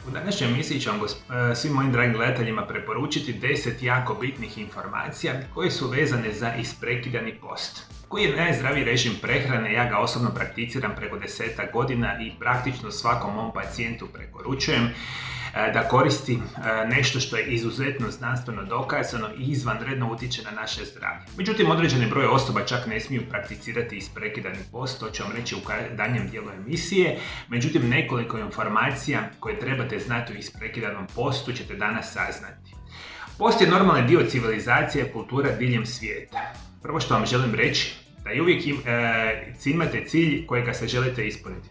U današnjoj emisiji ću vam svim mojim dragim gledateljima preporučiti 10 jako bitnih informacija koje su vezane za isprekidani post. Koji je najzdraviji režim prehrane, ja ga osobno prakticiram preko 10 godina i praktično svakom mom pacijentu preporučujem da koristi nešto što je izuzetno znanstveno dokazano i izvanredno utječe na naše zdravlje. Međutim, određeni broj osoba čak ne smiju prakticirati isprekidani post, to ću vam reći u danjem dijelu emisije. Međutim, nekoliko informacija koje trebate znati o isprekidanom postu ćete danas saznati. Post je normalni dio civilizacije i kultura diljem svijeta. Prvo što vam želim reći, da i uvijek imate cilj kojega se želite ispuniti.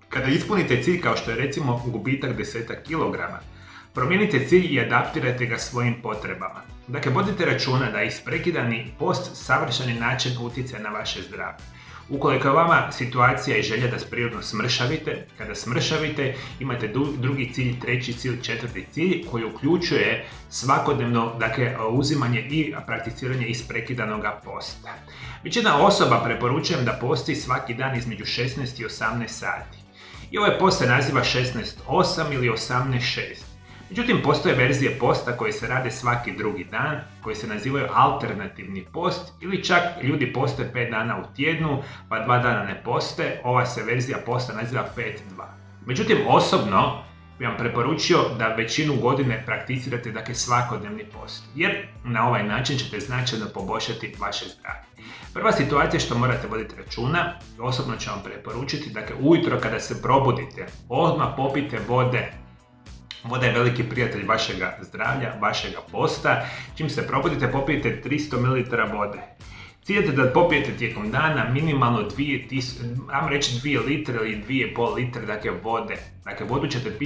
Kada ispunite cilj kao što je recimo gubitak 10 kg, promijenite cilj i adaptirajte ga svojim potrebama. Dakle, vodite računa da je isprekidani post savršeni način utjecaja na vaše zdravlje. Ukoliko je vama situacija i želja da prirodno smršavite, kada smršavite imate drugi cilj, treći cilj, četvrti cilj koji uključuje svakodnevno uzimanje i prakticiranje isprekidanog posta. Većina osoba preporučujem da posti svaki dan između 16 i 18 sati. I ovaj post se naziva 16-8 ili 18-6. Međutim, postoje verzije posta koje se rade svaki drugi dan, koji se nazivaju alternativni post ili čak ljudi poste 5 dana u tjednu, pa 2 dana ne poste. Ova se verzija posta naziva 5-2. Međutim, osobno bi vam preporučio da većinu godine prakticirate svakodnevni post, jer na ovaj način ćete značajno poboljšati vaše zdravlje. Prva situacija što morate voditi računa, osobno ću vam preporučiti, ujutro kada se probudite, odmah popijte vode. Voda je veliki prijatelj vašega zdravlja, vašega posta. Čim se probudite, popijete 300 ml vode. Ciljete da popijete tijekom dana minimalno 2 litre ili 2,5 litre vode. Vodu ćete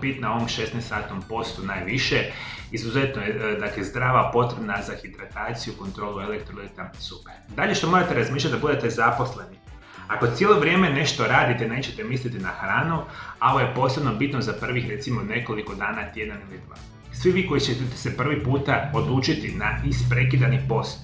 piti na ovom 16-satnom postu najviše. Izuzetno je zdrava, potrebna za hidrataciju, kontrolu elektrolita, super. Dalje što morate razmišljati da budete zaposleni. Ako cijelo vrijeme nešto radite, nećete misliti na hranu, a ovo je posebno bitno za prvih recimo nekoliko dana, tjedan ili dva. Svi vi koji ćete se prvi puta odlučiti na isprekidani post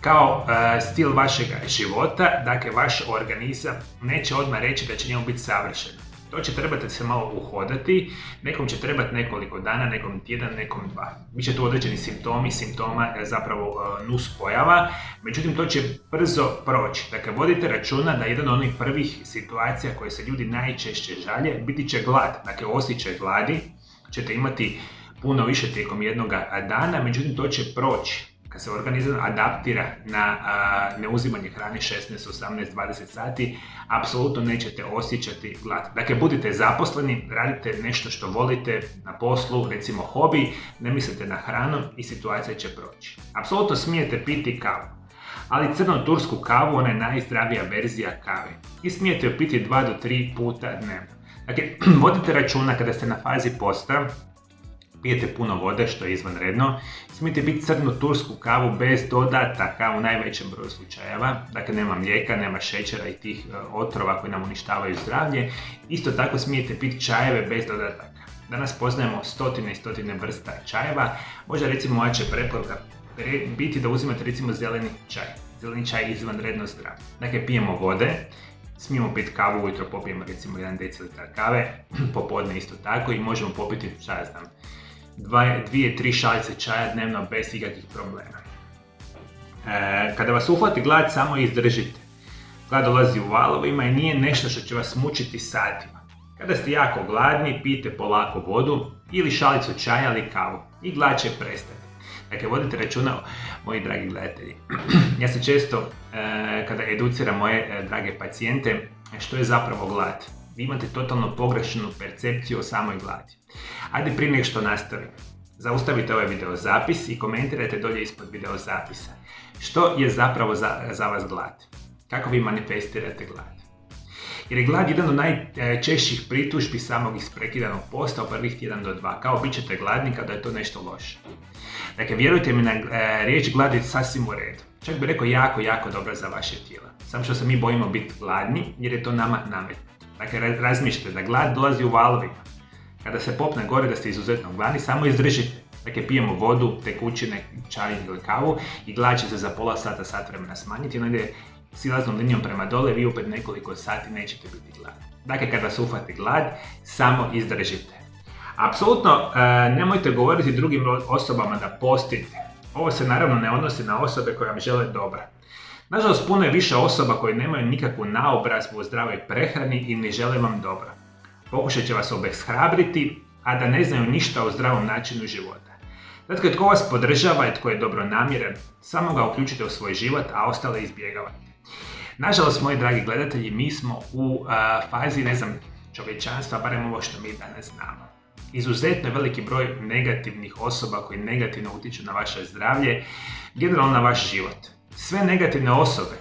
kao stil vašeg života, vaš organizam neće odmah reći da će njemu biti savršeno. To će trebati se malo uhodati, nekom će trebati nekoliko dana, nekom tjedan, nekom dva. Biće tu određeni simptoma zapravo nuspojava, međutim to će brzo proći. Vodite računa da jedan od onih prvih situacija koje se ljudi najčešće žalje biti će glad. Osjećaj gladi ćete imati puno više tijekom jednog dana, međutim to će proći. Kad se organizam adaptira na neuzimanje hrane 16, 18, 20 sati, apsolutno nećete osjećati glad. Budite zaposleni, radite nešto što volite na poslu, recimo hobi, ne mislite na hranu i situacija će proći. Apsolutno smijete piti kavu, ali crno-tursku kavu, ona je najzdravija verzija kave. I smijete ju piti 2 do 3 puta dnevno. Vodite računa kada ste na fazi posta, pijete puno vode, što je izvanredno. Smijete piti crnu tursku kavu bez dodataka u najvećem broju slučajeva. Nema mlijeka, nema šećera i tih otrova koji nam uništavaju zdravlje. Isto tako smijete piti čajeve bez dodataka. Danas poznajemo stotine i stotine vrsta čajeva. Možda recimo moja će preporuka biti da uzimate recimo zeleni čaj. Zeleni čaj je izvanredno zdrav. Pijemo vode. Smijemo piti kavu, ujutro popijemo recimo 1 decilitar kave, popodne isto tako i možemo popiti, 2-3 šalice čaja dnevno bez ikakvih problema. Kada vas uhvati glad, samo izdržite. Glad dolazi u valovima i nije nešto što će vas mučiti satima. Kada ste jako gladni, pijte polako vodu ili šalicu čaja ili kavu i glad će prestati. Vodite računa, moji dragi gledatelji. Ja se često, kada educiram moje drage pacijente, što je zapravo glad. Vi imate totalno pogrešnu percepciju o samoj gladi. Ajde prije nego što nastavim, zaustavite ovaj video zapis i komentirajte dolje ispod video zapisa. Što je zapravo za vas glad? Kako vi manifestirate glad? Jer je glad jedan od najčešćih pritužbi samog isprekidanog posta u prvih tjedan do 2. Kao bit ćete gladni kada je to nešto loše. Vjerujte mi, na riječ glad je sasvim u redu. Čak bih rekao jako dobro za vaše tijelo. Samo što se mi bojimo biti gladni jer je to nama nametnuto. Razmišljate da glad dolazi u valovima. Kada se popne gore da ste izuzetno gladni, samo izdržite. Pijemo vodu, tekućine, čaj ili kavu i glad će se za pola sata, sat vremena smanjiti. Onda ide silaznom linijom prema dole, vi opet nekoliko sati nećete biti gladni. Kada vas uhvati glad, samo izdržite. Apsolutno nemojte govoriti drugim osobama da postite. Ovo se naravno ne odnosi na osobe koje vam žele dobro. Nažalost, puno je više osoba koje nemaju nikakvu naobrazbu o zdravoj prehrani i ne žele vam dobro. Pokušat će vas obeshrabriti, a da ne znaju ništa o zdravom načinu života. Dakle, tko vas podržava i tko je dobronamjeran, samo ga uključite u svoj život, a ostale izbjegavajte. Nažalost, moji dragi gledatelji, mi smo u fazi, čovječanstva, barem ovo što mi danas znamo. Izuzetno je veliki broj negativnih osoba koji negativno utječu na vaše zdravlje, generalno na vaš život. Sve negativne osobe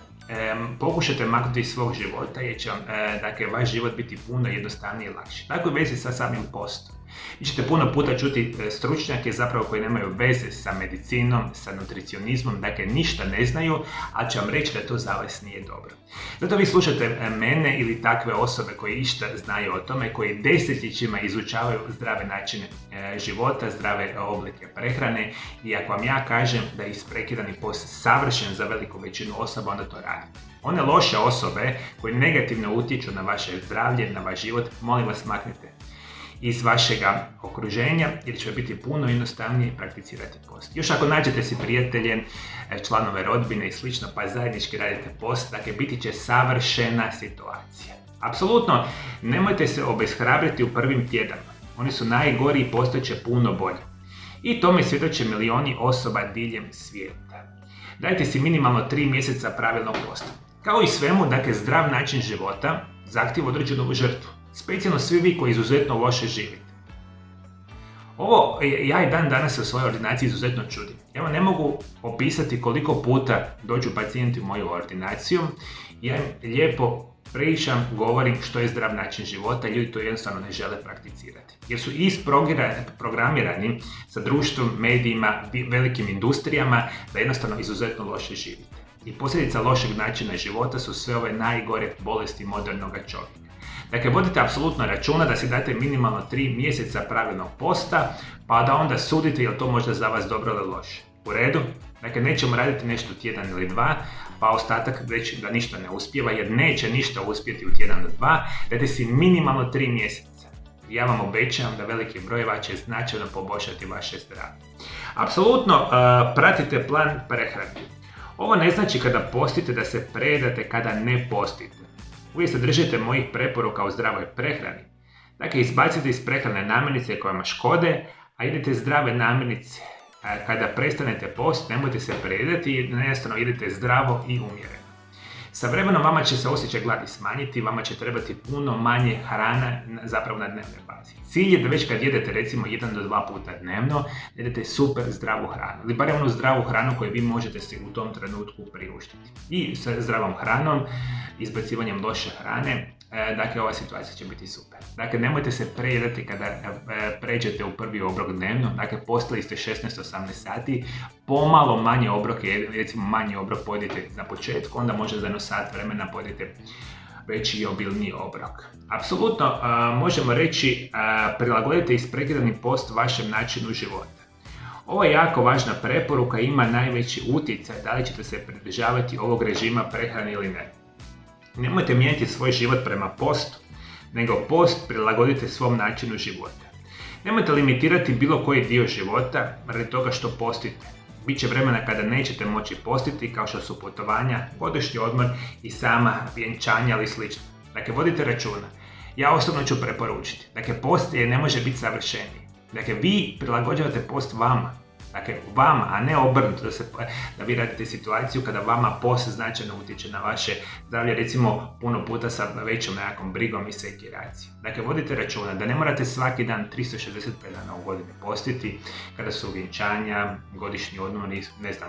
pokušajte maknuti iz svog života jer će vam vaš život biti puno jednostavniji i lakši. Tako je vezi sa samim postom. Vi ćete puno puta čuti stručnjake zapravo koji nemaju veze sa medicinom, sa nutricionizmom, dakle ništa ne znaju, ali će vam reći da to za vas nije dobro. Zato vi slušate mene ili takve osobe koji išta znaju o tome, koji desetljećima izučavaju zdrave načine života, zdrave oblike prehrane i ako vam ja kažem da je isprekidani post savršen za veliku većinu osoba, onda to radite. One loše osobe koje negativno utječu na vaše zdravlje, na vaš život, molim vas maknite iz vašega okruženja jer će biti puno jednostavnije prakticirati post. Još ako nađete si prijatelje, članove rodbine i slično, pa zajednički radite post, dakle biti će savršena situacija. Apsolutno, nemojte se obeshrabriti u prvim tjednama. Oni su najgori i postojeće puno bolje. I tome svjedoče milioni osoba diljem svijeta. Dajte si minimalno 3 mjeseca pravilnog posta. Kao i svemu, dakle, zdrav način života zahtijeva određenu žrtvu. Specijalno svi vi koji izuzetno loše živite. Ovo ja i dan danas u svojoj ordinaciji izuzetno čudim. Ja vam ne mogu opisati koliko puta dođu pacijenti u moju ordinaciju. Ja im lijepo pričam, govorim što je zdrav način života i ljudi to jednostavno ne žele prakticirati. Jer su isprogramirani sa društvom, medijima, velikim industrijama da jednostavno izuzetno loše živite. I posljedica lošeg načina života su sve ove najgore bolesti modernog čovjeka. Dakle, vodite apsolutno računa da si date minimalno 3 mjeseca pravilnog posta, pa da onda sudite je li to možda za vas dobro ili loše. U redu? Dakle, nećemo raditi nešto tjedan ili dva, pa ostatak reći da ništa ne uspijeva, jer neće ništa uspjeti u tjedan ili dva. Dajte si minimalno 3 mjeseca. Ja vam obećavam da veliki brojeva će značajno poboljšati vaše zdravlje. Apsolutno pratite plan prehrane. Ovo ne znači kada postite da se predate kada ne postite. Uvijek se držite mojih preporuka o zdravoj prehrani. Dakle, izbacite iz prehrane namirnice koje vam škode, a idete zdrave namirnice. Kada prestanete post, nemojte se predati, jednostavno idete zdravo i umjereno. Sa vremenom vama će se osjećaj gladi smanjiti, vama će trebati puno manje hrana zapravo na dnevnoj bazi. Cilj je da već kad jedete recimo 1 do 2 puta dnevno, jedete super zdravu hranu. Ili barem onu zdravu hranu koju vi možete se u tom trenutku priuštiti. I sa zdravom hranom, izbacivanjem loše hrane, dakle ova situacija će biti super. Dakle, nemojte se prejedati kada pređete u prvi obrok dnevno, dakle postali ste 16-18 sati, pomalo manje obroke, recimo manji obrok pojedite na početku, onda možda za jedno sat vremena pojedite veći i obilniji obrok. Apsolutno možemo reći prilagodite isprekidani post vašem načinu života. Ovo je jako važna preporuka i ima najveći utjecaj da li ćete se pridržavati ovog režima prehrane ili ne. Nemojte mijenjati svoj život prema postu, nego post prilagodite svom načinu života. Nemojte limitirati bilo koji dio života radi toga što postite. Biće vremena kada nećete moći postiti, kao što su putovanja, godišnji odmor i sama vjenčanja ili slično. Dakle, vodite računa. Ja osobno ću preporučiti. Dakle, post ne može biti savršeniji. Dakle, vi prilagođavate post vama. Dakle, vama, a ne obrnuto da vi radite situaciju kada vama post značajno utječe na vaše zdravlje, recimo puno puta sa većom nekakvom brigom i sekiracijom. Dakle, vodite računa da ne morate svaki dan 365 dana u godini postiti, kada su vjenčanja, godišnji odmori,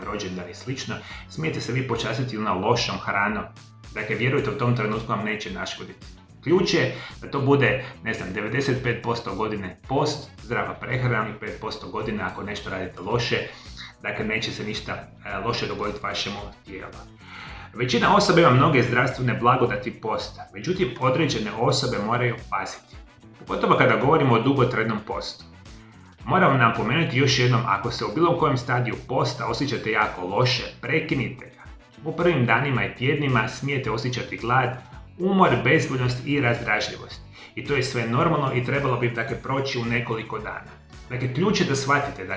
rođendan i slično. Smijete se vi počastiti na lošom hranom. Dakle, vjerujte, u tom trenutku vam neće naškoditi. Ključ je da to bude, 95% godine post, zdrava prehrana i 5% godine ako nešto radite loše, dakle neće se ništa loše dogoditi vašemu tijelu. Većina osoba ima mnoge zdravstvene blagodati posta, međutim određene osobe moraju paziti. Pogotovo kada govorimo o dugotrajnom postu. Moram napomenuti još jednom, ako se u bilo kojem stadiju posta osjećate jako loše, prekinite ga. U prvim danima i tjednima smijete osjećati glad, umor, bezvoljnost i razdražljivost. I to je sve normalno i trebalo bi proći u nekoliko dana. Dakle, ključ je da shvatite,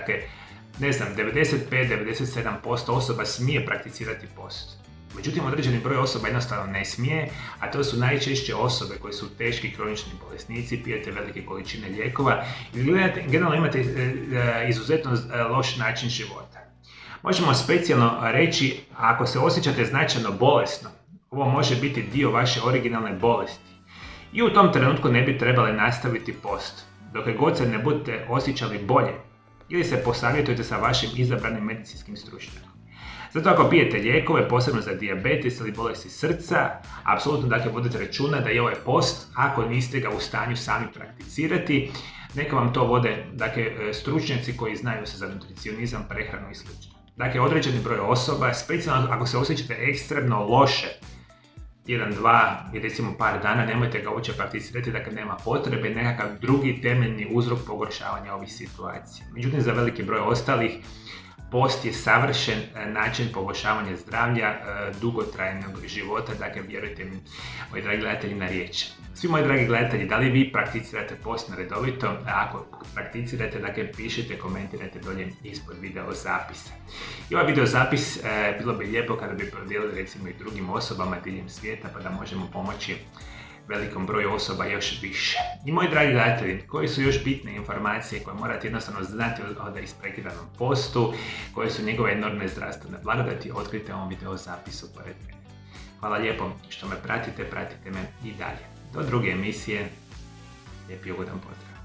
95-97% osoba smije prakticirati post. Međutim, određeni broj osoba jednostavno ne smije, a to su najčešće osobe koje su teški kronični bolesnici, pijete velike količine lijekova i generalno imate izuzetno loš način života. Možemo specijalno reći, ako se osjećate značajno bolesno, ovo može biti dio vaše originalne bolesti. I u tom trenutku ne bi trebali nastaviti post, dok god se ne budete osjećali bolje ili se posavjetujete sa vašim izabranim medicinskim stručnjakom. Zato ako pijete lijekove, posebno za dijabetes ili bolesti srca, apsolutno vodite računa da je ovaj post, ako niste ga u stanju sami prakticirati, neka vam to vode stručnjaci koji znaju se za nutricionizam, prehranu i sl. Određeni broj osoba, specijalno ako se osjećate ekstremno loše, 1, 2 i recimo par dana, nemojte ga uopće prakticirati, nema potrebe, nekakav drugi temeljni uzrok pogoršavanja ovih situacija. Međutim, za veliki broj ostalih, post je savršen način poboljšavanja zdravlja, dugotrajnog života, vjerujte mi, moji dragi gledatelji, na riječ. Svi moji dragi gledatelji, da li vi prakticirate post redovito? Ako prakticirate, pišite, komentirajte dolje ispod video zapisa. I ovaj video zapis bilo bi lijepo kada bi podijelili recimo i drugim osobama diljem svijeta, pa da možemo pomoći velikom broju osoba još više. I moji dragi gledatelji, koji su još bitne informacije koje morate jednostavno znati o isprekiranom postu, koje su njegove enormne zdravstvene blagodati, otkrite ovom video zapisu pored mene. Hvala lijepo što me pratite me i dalje. Do druge emisije, lijep i ugodan pozdrav.